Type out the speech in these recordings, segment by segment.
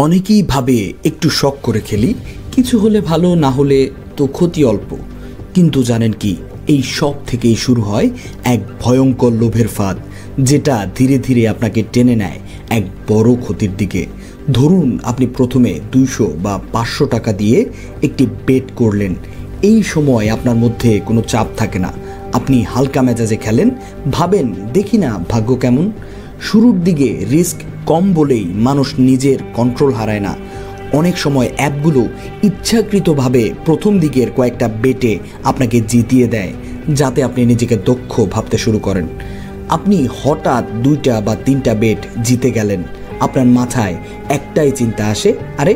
অনেকেই ভাবে একটু শখ করে খেলি, কিছু হলে ভালো, না হলে তো ক্ষতি অল্প। কিন্তু জানেন কি, এই শখ থেকেই শুরু হয় এক ভয়ঙ্কর লোভের ফাঁদ, যেটা ধীরে ধীরে আপনাকে টেনে নেয় এক বড় ক্ষতির দিকে। ধরুন আপনি প্রথমে 200 বা 500 টাকা দিয়ে একটি বেট করলেন। এই সময় আপনার মধ্যে কোনো চাপ থাকে না, আপনি হালকা মেজাজে খেলেন, ভাবেন দেখি না ভাগ্য কেমন। শুরুর দিকে রিস্ক কম বলেই মানুষ নিজের কন্ট্রোল হারায় না। অনেক সময় অ্যাপগুলো ইচ্ছাকৃতভাবে প্রথম দিকের কয়েকটা বেটে আপনাকে জিতিয়ে দেয়, যাতে আপনি নিজেকে দক্ষ ভাবতে শুরু করেন। আপনি হঠাৎ 2টা বা 3টা বেট জিতে গেলেন, আপনার মাথায় একটাই চিন্তা আসে, আরে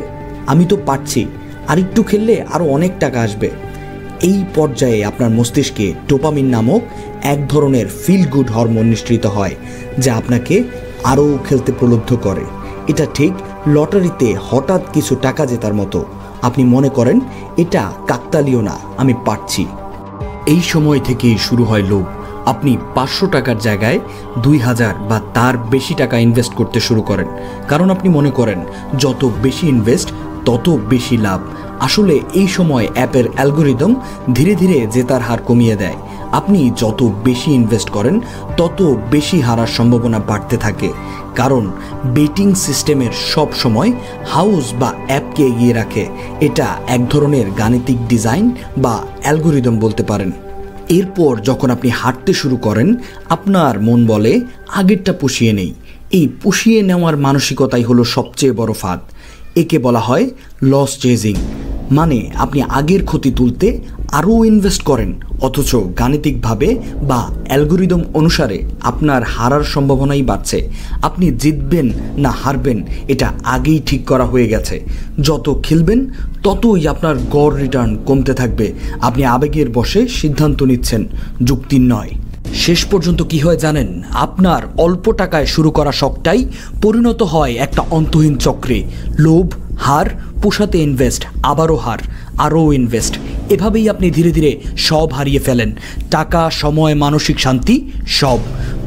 আমি তো পারছি, আর একটু খেললে আরও অনেক টাকা আসবে। এই পর্যায়ে আপনার মস্তিষ্কে ডোপামিন নামক এক ধরনের ফিল গুড হরমোন নিঃসৃত হয়, যা আপনাকে আরও খেলতে প্রলুব্ধ করে। এটা ঠিক লটারিতে হঠাৎ কিছু টাকা জেতার মতো। আপনি মনে করেন এটা কাকতালীয় না, আমি পারছি। এই সময় থেকেই শুরু হয় লোভ। আপনি 500 টাকার জায়গায় 2000 বা তার বেশি টাকা ইনভেস্ট করতে শুরু করেন, কারণ আপনি মনে করেন যত বেশি ইনভেস্ট তত বেশি লাভ। আসলে এই সময় অ্যাপের অ্যালগোরিদম ধীরে ধীরে জেতার হার কমিয়ে দেয়। আপনি যত বেশি ইনভেস্ট করেন তত বেশি হারার সম্ভাবনা বাড়তে থাকে, কারণ বেটিং সিস্টেমের সব সময় হাউস বা অ্যাপকে এগিয়ে রাখে। এটা এক ধরনের গাণিতিক ডিজাইন বা অ্যালগোরিদম বলতে পারেন। এরপর যখন আপনি হাঁটতে শুরু করেন, আপনার মন বলে আগেরটা পুষিয়ে নেই। এই পুষিয়ে নেওয়ার মানসিকতাই হলো সবচেয়ে বড় ফাঁদ। একে বলা হয় লস চেজিং, মানে আপনি আগের ক্ষতি তুলতে আরও ইনভেস্ট করেন, অথচ গাণিতিকভাবে বা অ্যালগোরিদম অনুসারে আপনার হারার সম্ভাবনাই বাড়ছে। আপনি জিতবেন না হারবেন এটা আগেই ঠিক করা হয়ে গেছে। যত খেলবেন ততই আপনার গড় রিটার্ন কমতে থাকবে। আপনি আবেগের বশে সিদ্ধান্ত নিচ্ছেন, যুক্তির নয়। শেষ পর্যন্ত কি হয় জানেন? আপনার অল্প টাকায় শুরু করা শখটাই পরিণত হয় একটা অন্তহীন চক্রে। লোভ, হার, পোষাতে ইনভেস্ট, আবারও হার, আরও ইনভেস্ট। এভাবেই আপনি ধীরে ধীরে সব হারিয়ে ফেলেন, টাকা, সময়, মানসিক শান্তি, সব।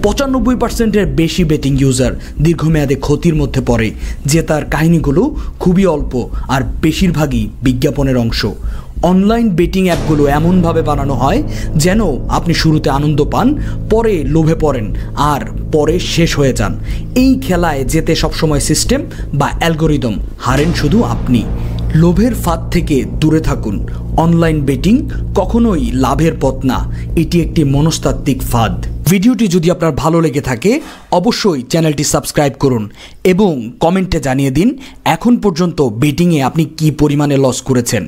95%-এর বেশি বেটিং ইউজার দীর্ঘমেয়াদে ক্ষতির মধ্যে পড়ে। জেতার কাহিনীগুলো খুবই অল্প আর বেশিরভাগই বিজ্ঞাপনের অংশ। অনলাইন বেটিং অ্যাপগুলো এমনভাবে বানানো হয় যেন আপনি শুরুতে আনন্দ পান, পরে লোভে পড়েন, আর পরে শেষ হয়ে যান। এই খেলায় জেতে সবসময় সিস্টেম বা অ্যালগোরিদম, হারেন শুধু আপনি। লোভের ফাঁদ থেকে দূরে থাকুন। অনলাইন বেটিং কখনোই লাভের পথ না, এটি একটি মনস্তাত্ত্বিক ফাঁদ। ভিডিওটি যদি আপনার ভালো লেগে থাকে অবশ্যই চ্যানেলটি সাবস্ক্রাইব করুন এবং কমেন্টে জানিয়ে দিন এখন পর্যন্ত বেটিংয়ে আপনি কী পরিমাণে লস করেছেন।